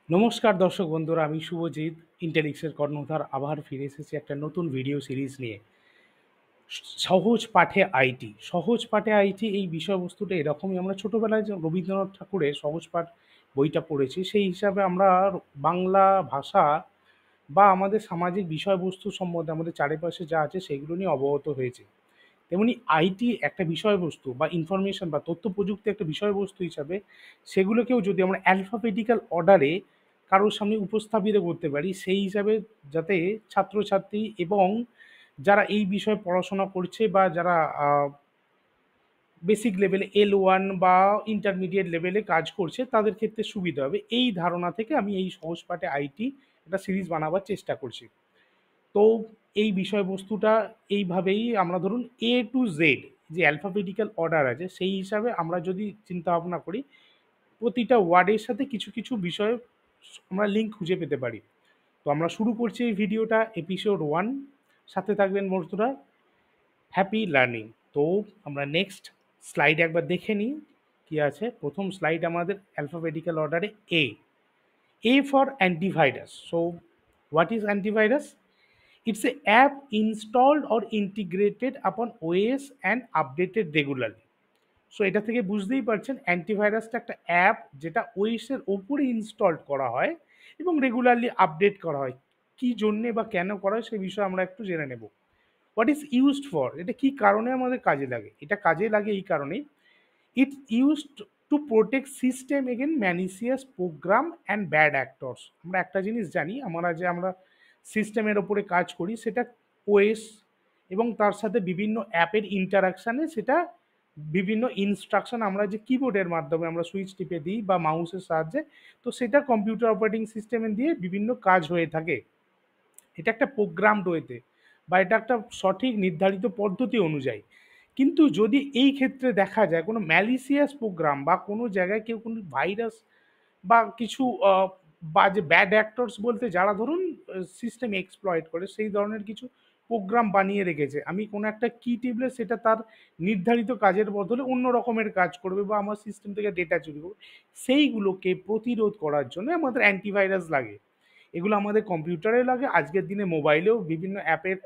নমস্কার দর্শক বন্ধুরা, আমি শুভজিৎ ইন্টেলিক্সের কর্ণধার আবার ফিরে এসেছি একটা নতুন ভিডিও সিরিজ নিয়ে। সহজ পাঠে আইটি, সহজ পাঠে আইটি এই বিষয়বস্তুটা এরকমই। আমরা ছোটোবেলায় যে রবীন্দ্রনাথ ঠাকুরের সহজ পাঠ বইটা পড়েছি, সেই হিসাবে আমরা বাংলা ভাষা বা আমাদের সামাজিক বিষয়বস্তু সম্বন্ধে আমাদের চারিপাশে যা আছে সেগুলো নিয়ে অবগত হয়েছে। তেমনি আইটি একটা বিষয়বস্তু বা ইনফরমেশন বা তথ্য প্রযুক্তি একটা বিষয়বস্তু হিসাবে সেগুলোকেও যদি আমরা অ্যালফাবেটিক্যাল অর্ডারে কারোর সামনে উপস্থাপিত করতে পারি, সেই হিসাবে যাতে ছাত্রছাত্রী এবং যারা এই বিষয়ে পড়াশোনা করছে বা যারা বেসিক লেভেলে L1 বা ইন্টারমিডিয়েট লেভেলে কাজ করছে তাদের ক্ষেত্রে সুবিধা হবে। এই ধারণা থেকে আমি এই সহজ পাঠে আইটি একটা সিরিজ বানাবার চেষ্টা করছি। তো এই বিষয়বস্তুটা এইভাবেই আমরা ধরুন A to Z যে অ্যালফাবেটিক্যাল অর্ডার আছে সেই হিসাবে আমরা যদি চিন্তা ভাবনা করি, প্রতিটা ওয়ার্ডের সাথে কিছু কিছু বিষয় আমরা লিঙ্ক খুঁজে পেতে পারি। তো আমরা শুরু করছি এই ভিডিওটা এপিসোড 1। সাথে থাকবেন বন্ধুরা, হ্যাপি লার্নিং। তো আমরা নেক্সট স্লাইড একবার দেখে নিই কি আছে। প্রথম স্লাইড আমাদের অ্যালফাবেটিক্যাল অর্ডারে এ। A for antivirus. So what is antivirus? It's a app installed or integrated upon OS and updated regularly. So এটা থেকে বুঝতেই পারছেন অ্যান্টিভাইরাসটা একটা অ্যাপ যেটা ওএসের ওপরে ইনস্টল করা হয় এবং রেগুলারলি আপডেট করা হয়। কী জন্যে বা কেন করা হয় সে বিষয়ে আমরা একটু জেনে নেব। হোয়াট ইজ ইউজড ফর, এটা কী কারণে আমাদের কাজে লাগে? এটা কাজে লাগে এই কারণেই, it's used to protect system again malicious program and bad actors. আমরা একটা জিনিস জানি, আমরা সিস্টেমের ওপরে কাজ করি সেটা ওএস এবং তার সাথে বিভিন্ন অ্যাপের ইন্টারাকশানে সেটা বিভিন্ন ইনস্ট্রাকশন আমরা যে কিবোর্ডের মাধ্যমে আমরা সুইচ টিপে দিই বা মাউসের সাহায্যে, তো সেটা কম্পিউটার অপারেটিং সিস্টেমে দিয়ে বিভিন্ন কাজ হয়ে থাকে। এটা একটা প্রোগ্রামড ওয়েতে বা এটা একটা সঠিক নির্ধারিত পদ্ধতি অনুযায়ী। কিন্তু যদি এই ক্ষেত্রে দেখা যায় কোনো ম্যালিসিয়াস প্রোগ্রাম বা কোনো জায়গায় কেউ কোনো ভাইরাস বা কিছু বাজে ব্যাড অ্যাক্টরস বলতে যারা ধরুন সিস্টেম এক্সপ্লয়েট করে সেই ধরনের কিছু প্রোগ্রাম বানিয়ে রেখেছে, আমি কোনো একটা কি টিপলে সেটা তার নির্ধারিত কাজের বদলে অন্য রকমের কাজ করবে বা আমার সিস্টেম থেকে ডেটা চুরি করবে, সেইগুলোকে প্রতিরোধ করার জন্য আমাদের অ্যান্টিভাইরাস লাগে। এগুলো আমাদের কম্পিউটারে লাগে, আজকের দিনে মোবাইলেও বিভিন্ন অ্যাপের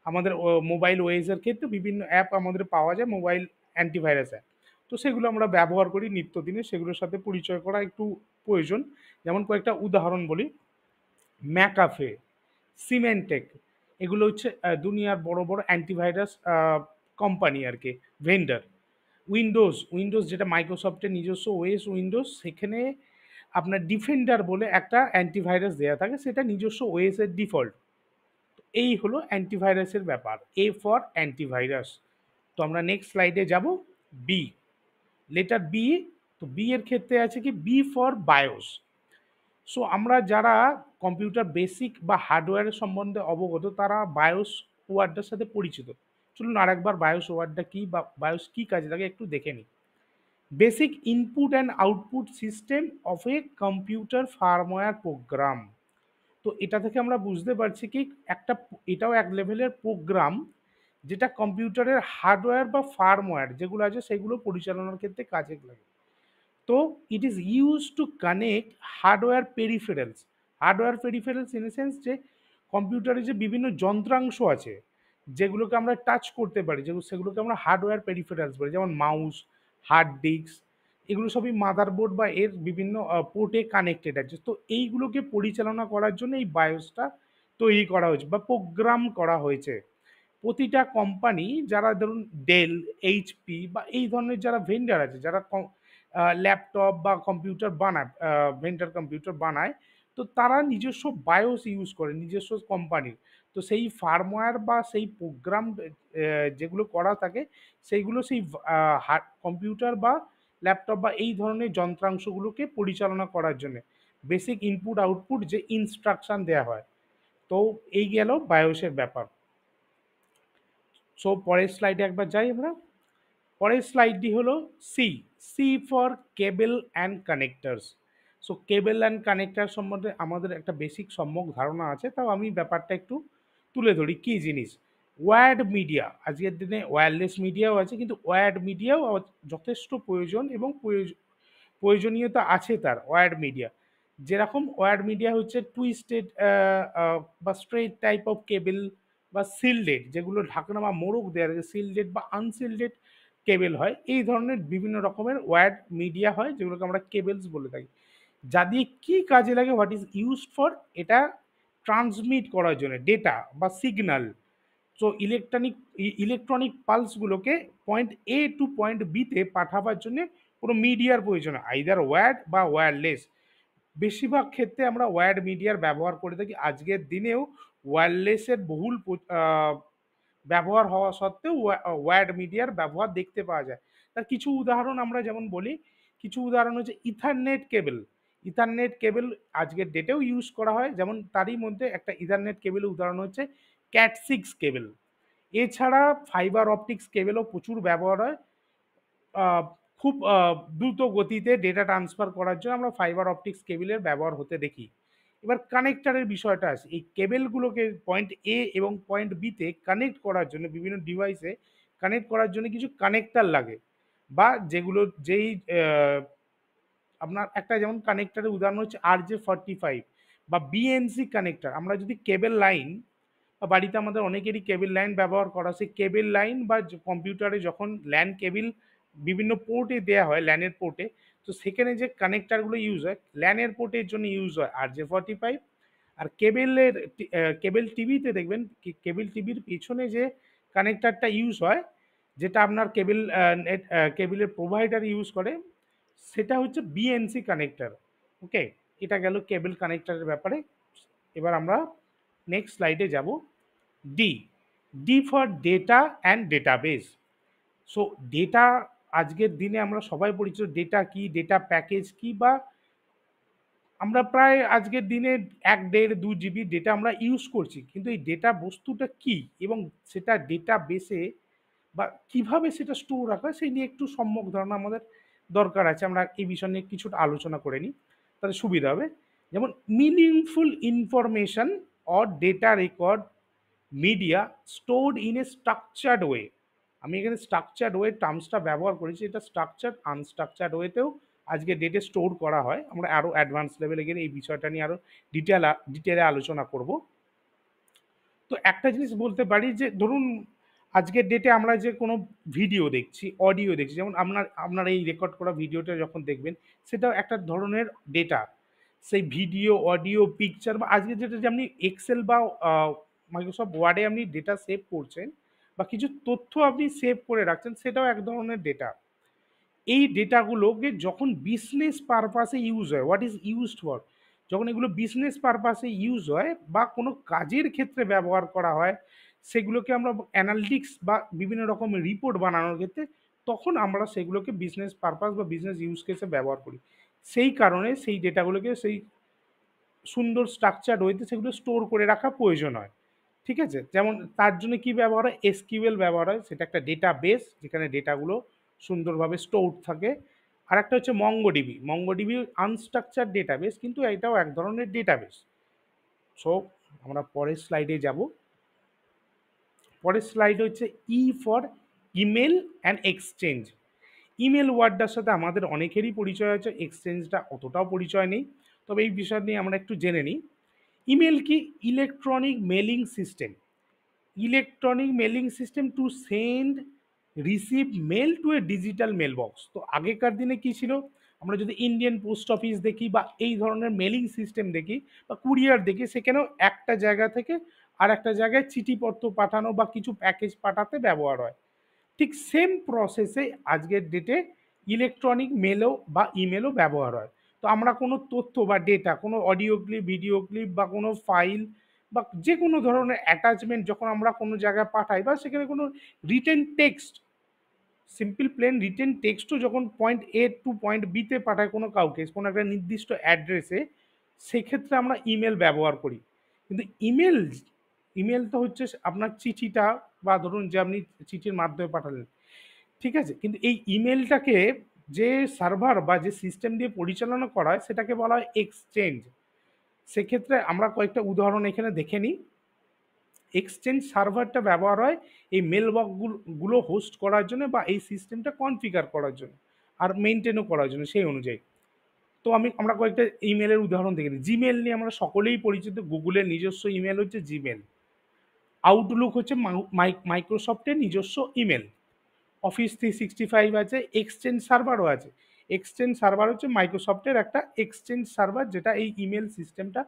আমাদের মোবাইল ওএসের ক্ষেত্রে বিভিন্ন অ্যাপ আমাদের পাওয়া যায়, মোবাইল অ্যান্টিভাইরাস অ্যাপ। তো সেগুলো আমরা ব্যবহার করি নিত্যদিনে, সেগুলোর সাথে পরিচয় করা একটু প্রয়োজন। যেমন কয়েকটা উদাহরণ বলি, ম্যাকাফে, সিমেন্টেক, এগুলো হচ্ছে দুনিয়ার বড় বড় অ্যান্টিভাইরাস কোম্পানি আর কি, ভেন্ডার। উইন্ডোজ যেটা মাইক্রোসফটের নিজস্ব ওএস উইন্ডোজ, সেখানে আপনার ডিফেন্ডার বলে একটা অ্যান্টিভাইরাস দেওয়া থাকে, সেটা নিজস্ব ওএস এর ডিফল্ট। এই হলো অ্যান্টিভাইরাসের ব্যাপার, এ ফর অ্যান্টিভাইরাস। তো আমরা নেক্সট স্লাইডে যাব, বি, লেটার বি। তো বি এর ক্ষেত্রে আছে কি, বি ফর বায়োস। সো আমরা যারা কম্পিউটার বেসিক বা হার্ডওয়্যারের সম্বন্ধে অবগত তারা বায়োস ওয়ার্ডটার সাথে পরিচিত। চলুন আরেকবার বায়োস ওয়ার্ডটা কী বা বায়োস কী কাজে লাগে একটু দেখে নিই। Basic input and output system of a computer firmware program. তো এটা থেকে আমরা বুঝতে পারছি কি একটা, এটাও এক লেভেলের প্রোগ্রাম যেটা কম্পিউটারের হার্ডওয়্যার বা ফার্মওয়্যার যেগুলো আছে সেগুলো পরিচালনার ক্ষেত্রে কাজে লাগে। তো it is use to connect hardware peripherals. Hardware peripherals in a sense যে কম্পিউটারে যে বিভিন্ন যন্ত্রাংশ আছে যেগুলোকে আমরা টাচ করতে পারি, যেগুলো সেগুলোকে আমরা হার্ডওয়্যার পেরিফেরালস বলি, যেমন মাউস, হার্ড ডিস্ক, এগুলো সবই মাদারবোর্ড বা এর বিভিন্ন পোর্টে কানেক্টেড আছে। তো এইগুলোকে পরিচালনা করার জন্য এই বায়োসটা তৈরি করা হয়েছে বা প্রোগ্রাম করা হয়েছে। প্রতিটা কোম্পানি যারা ধরুন ডেল, এইচপি বা এই ধরনের যারা ভেন্ডার আছে, যারা ল্যাপটপ বা কম্পিউটার বানায়, ভেন্ডার কম্পিউটার বানায়, তো তারা নিজস্ব বায়োস ইউজ করে নিজস্ব কোম্পানির। তো সেই ফার্মওয়্যার বা সেই প্রোগ্রাম যেগুলো করা থাকে সেইগুলো সেই কম্পিউটার বা ল্যাপটপ বা এই ধরনের যন্ত্রাংশগুলোকে পরিচালনা করার জন্যে বেসিক ইনপুট আউটপুট যে ইনস্ট্রাকশন দেওয়া হয়। তো এই গেল বায়োসের ব্যাপার। সো পরের স্লাইডে একবার যাই আমরা। পরের স্লাইডটি হলো C, C for cable and connectors. So cable and connector সম্বন্ধে আমাদের একটা বেসিক সম্যক ধারণা আছে, তাও আমি ব্যাপারটা একটু তুলে ধরি কী জিনিস। ওয়্যার্ড মিডিয়া, আজকের দিনে ওয়্যারলেস মিডিয়াও আছে, কিন্তু ওয়্যার্ড মিডিয়াও যথেষ্ট প্রয়োজন এবং প্রয়োজনীয়তা আছে তার ওয়্যার্ড মিডিয়া। যেরকম ওয়্যার্ড মিডিয়া হচ্ছে টুইস্টেড বা স্ট্রেট টাইপ অফ কেবল বা সিলডেড, যেগুলো ঢাকনা বা মোড়ক দেওয়া থাকে, সিলডেড বা আনসিলডেড কেবল হয়, এই ধরনের বিভিন্ন রকমের ওয়্যার্ড মিডিয়া হয় যেগুলোকে আমরা কেবলস বলে থাকি। যা দিয়ে কী কাজে লাগে, হোয়াট ইজ ইউজড ফর, এটা ট্রান্সমিট করার জন্য ডেটা বা সিগন্যাল। সো ইলেকট্রনিক পালসগুলোকে পয়েন্ট এ টু পয়েন্ট বিতে পাঠাবার জন্য কোনো মিডিয়ার প্রয়োজন হয়, আইদার ওয়্যার্ড বা ওয়্যারলেস। বেশিরভাগ ক্ষেত্রে আমরা ওয়্যার্ড মিডিয়ার ব্যবহার করে থাকি। আজকের দিনেও ওয়্যারলেসের বহুল ব্যবহার হওয়া সত্ত্বেও ওয়্যার্ড মিডিয়ার ব্যবহার দেখতে পাওয়া যায়। তার কিছু উদাহরণ আমরা যেমন বলি, কিছু উদাহরণ হচ্ছে ইথারনেট কেবল। ইথারনেট কেবল আজকের ডেটেও ইউজ করা হয়, যেমন তারই মধ্যে একটা ইথারনেট কেবলের উদাহরণ হচ্ছে ক্যাট 6 কেবল। এছাড়া ফাইবার অপটিক্স কেবলও প্রচুর ব্যবহার হয়। আহ, খুব দ্রুত গতিতে ডেটা ট্রান্সফার করার জন্য আমরা ফাইবার অপটিক্স কেবলের ব্যবহার হতে দেখি। এবার কানেক্টারের বিষয়টা আছে, এই কেবলগুলোকে পয়েন্ট এ এবং পয়েন্ট বিতে কানেক্ট করার জন্য বিভিন্ন ডিভাইসে কানেক্ট করার জন্য কিছু কানেক্টার লাগে, বা যেগুলো যেই আপনার একটা যেমন কানেক্টারের উদাহরণ হচ্ছে RJ45 বা বিএনসি কানেক্টার। আমরা যদি কেবল লাইন, বা বাড়িতে আমাদের অনেকেরই কেবল লাইন ব্যবহার করা, সেই কেবল লাইন বা কম্পিউটারে যখন ল্যান কেবল বিভিন্ন পোর্টে দেওয়া হয়, ল্যানের পোর্টে, তো সেখানে যে কানেক্টারগুলো ইউজ হয় ল্যানের পোর্টের জন্য ইউজ হয় RJ45। আর কেবল টিভিতে দেখবেন কেবল টিভির পিছনে যে কানেক্টারটা ইউজ হয়, যেটা আপনার কেবলের প্রোভাইডার ইউজ করে, সেটা হচ্ছে বিএনসি কানেক্টার। ওকে, এটা গেল কেবল কানেক্টারের ব্যাপারে। এবার আমরা নেক্সট স্লাইডে যাব। D, D for data and database. So data, আজকের দিনে আমরা সবাই পরিচিত ডেটা কি, ডেটা প্যাকেজ কি, বা আমরা প্রায় আজকের দিনে 1, 1.5, 2 GB ডেটা আমরা ইউজ করছি, কিন্তু এই ডেটা বস্তুটা কি এবং সেটা ডেটা বেসে বা কিভাবে সেটা স্টোর রাখা হয়, সেই নিয়ে একটু সম্যক ধারণা আমাদের দরকার আছে। আমরা এই বিষয় নিয়ে কিছুটা আলোচনা করে নিই, তাহলে সুবিধা হবে। যেমন meaningful information or data record media stored in a structured way. আমি এখানে স্ট্রাকচার্ড ওয়ে টার্মসটা ব্যবহার করেছি, এটা স্ট্রাকচার্ড আনস্ট্রাকচার্ড ওয়েতেও আজকে ডেটে স্টোর করা হয়। আমরা আরও অ্যাডভান্স লেভেলে গেলে এই বিষয়টা নিয়ে আরও ডিটেলে আলোচনা করব। তো একটা জিনিস বলতে পারি যে ধরুন আজকের ডেটে আমরা যে কোনো ভিডিও দেখছি, অডিও দেখছি, যেমন আপনার এই রেকর্ড করা ভিডিওটা যখন দেখবেন, সেটাও একটা ধরনের ডেটা। সেই ভিডিও, অডিও, পিকচার, বা আজকে যেটা যে আপনি এক্সেল বা মাইক্রোসফট ওয়ার্ডে আপনি ডেটা সেভ করছেন বা কিছু তথ্য আপনি সেভ করে রাখছেন, সেটাও এক ধরনের ডেটা। এই ডেটাগুলোকে যখন বিজনেস পারপাসে ইউজ হয়, হোয়াট ইজ ইউজড ফর, যখন এগুলো বিজনেস পারপাসে ইউজ হয় বা কোনো কাজের ক্ষেত্রে ব্যবহার করা হয়, সেগুলোকে আমরা অ্যানালিটিক্স বা বিভিন্ন রকম রিপোর্ট বানানোর ক্ষেত্রে, তখন আমরা সেগুলোকে বিজনেস পারপাস বা বিজনেস ইউজ কেসে ব্যবহার করি। সেই কারণে সেই ডেটাগুলোকে সেই সুন্দর স্ট্রাকচার ওয়েতে সেগুলো স্টোর করে রাখা প্রয়োজন হয়। ঠিক আছে, যেমন তার জন্য কি ব্যবহার হয়, এসকিউএল ব্যবহার হয়, সেটা একটা ডেটা বেস যেখানে ডেটাগুলো সুন্দরভাবে স্টোর থাকে। আর একটা হচ্ছে মঙ্গোডিবি। মঙ্গোডিবি আনস্ট্রাকচার ডেটাবেস, কিন্তু এটাও এক ধরনের ডেটাবেস। সো আমরা পরের স্লাইডে যাব। পরের স্লাইড হচ্ছে E for email and exchange. Email ওয়ার্ডটার সাথে আমাদের অনেকেরই পরিচয় আছে, এক্সচেঞ্জটা অতটাও পরিচয় নেই, তবে এই বিষয় নিয়ে আমরা একটু জেনে নিই। ইমেল কি, electronic mailing system. Electronic mailing system to send receive mail to a digital mail box. তো আগেকার দিনে কি ছিল, আমরা যদি ইন্ডিয়ান পোস্ট অফিস দেখি বা এই ধরনের মেলিং সিস্টেম দেখি বা কুরিয়ার দেখি, সেখানেও একটা জায়গা থেকে আর একটা জায়গায় চিঠিপত্র পাঠানো বা কিছু প্যাকেজ পাঠাতে ব্যবহার হয়। ঠিক সেম প্রসেসে আজকের ডেটে ইলেকট্রনিক মেলও বা ইমেলও ব্যবহার হয়। তো আমরা কোনো তথ্য বা ডেটা, কোনো অডিও ক্লিপ, ভিডিও ক্লিপ বা কোনো ফাইল বা যে কোনো ধরনের অ্যাটাচমেন্ট যখন আমরা কোনো জায়গায় পাঠাই, বা সেখানে কোনো written text, simple plain written টেক্সটও যখন পয়েন্ট এ টু পয়েন্ট বিতে পাঠায় কোনো কাউকে, কোনো একটা নির্দিষ্ট অ্যাড্রেসে, সেক্ষেত্রে আমরা ইমেল ব্যবহার করি। কিন্তু ইমেল তো হচ্ছে আপনার চিঠিটা, বা ধরুন যে আপনি চিঠির মাধ্যমে পাঠালেন, ঠিক আছে, কিন্তু এই ইমেলটাকে যে সার্ভার বা যে সিস্টেম দিয়ে পরিচালনা করা হয়, সেটাকে বলা হয় এক্সচেঞ্জ। সেক্ষেত্রে আমরা কয়েকটা উদাহরণ এখানে দেখে নিই। এক্সচেঞ্জ সার্ভারটা ব্যবহার হয় এই মেল বক্সগুলো হোস্ট করার জন্য বা এই সিস্টেমটা কনফিগার করার জন্য আর মেনটেনও করার জন্য সেই অনুযায়ী। তো আমরা কয়েকটা ইমেলের উদাহরণ দেখে নিই। জিমেল নিয়ে আমরা সকলেই পরিচিত। গুগলের নিজস্ব ইমেল হচ্ছে জিমেল। আউটলুক হচ্ছে মাইক্রোসফটের নিজস্ব ইমেল। অফিস 365 আছে, এক্সচেঞ্জ সার্ভারও আছে। এক্সচেঞ্জ সার্ভার হচ্ছে মাইক্রোসফটের একটা এক্সচেঞ্জ সার্ভার, যেটা এই ইমেল সিস্টেমটা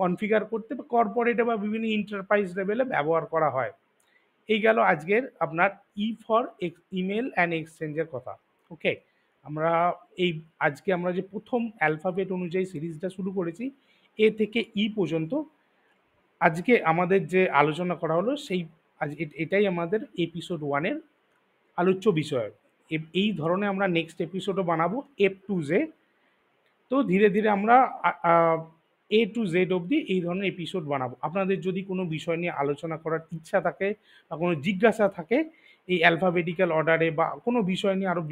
কনফিগার করতে বা কর্পোরেটে বা বিভিন্ন এন্টারপ্রাইজ লেভেলে ব্যবহার করা হয়। এই গেল আজকের আপনার ফর ইমেল অ্যান্ড এক্সচেঞ্জের কথা। ওকে, আমরা এই আজকে আমরা যে প্রথম অ্যালফাবেট অনুযায়ী সিরিজটা শুরু করেছি, এ থেকে পর্যন্ত আজকে আমাদের যে আলোচনা করা হলো সেই এটাই আমাদের এপিসোড 1-এর আলোচ্য বিষয়। এই ধরনের আমরা নেক্সট এপিসোডও বানাবো এফ টু জে। তো ধীরে ধীরে আমরা এ টু জেড অবধি এই ধরনের এপিসোড বানাবো। আপনাদের যদি কোনো বিষয় নিয়ে আলোচনা করার ইচ্ছা থাকে বা কোনো জিজ্ঞাসা থাকে এই অ্যালফাবেটিক্যাল অর্ডারে বা কোনো বিষয় নিয়ে আরও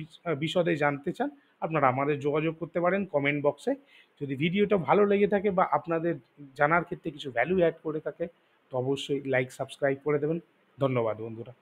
বিশদে জানতে চান, আপনারা আমাদের যোগাযোগ করতে পারেন কমেন্ট বক্সে। যদি ভিডিওটা ভালো লেগে থাকে বা আপনাদের জানার ক্ষেত্রে কিছু ভ্যালু অ্যাড করে থাকে, তো অবশ্যই লাইক সাবস্ক্রাইব করে দেবেন। ধন্যবাদ বন্ধুরা।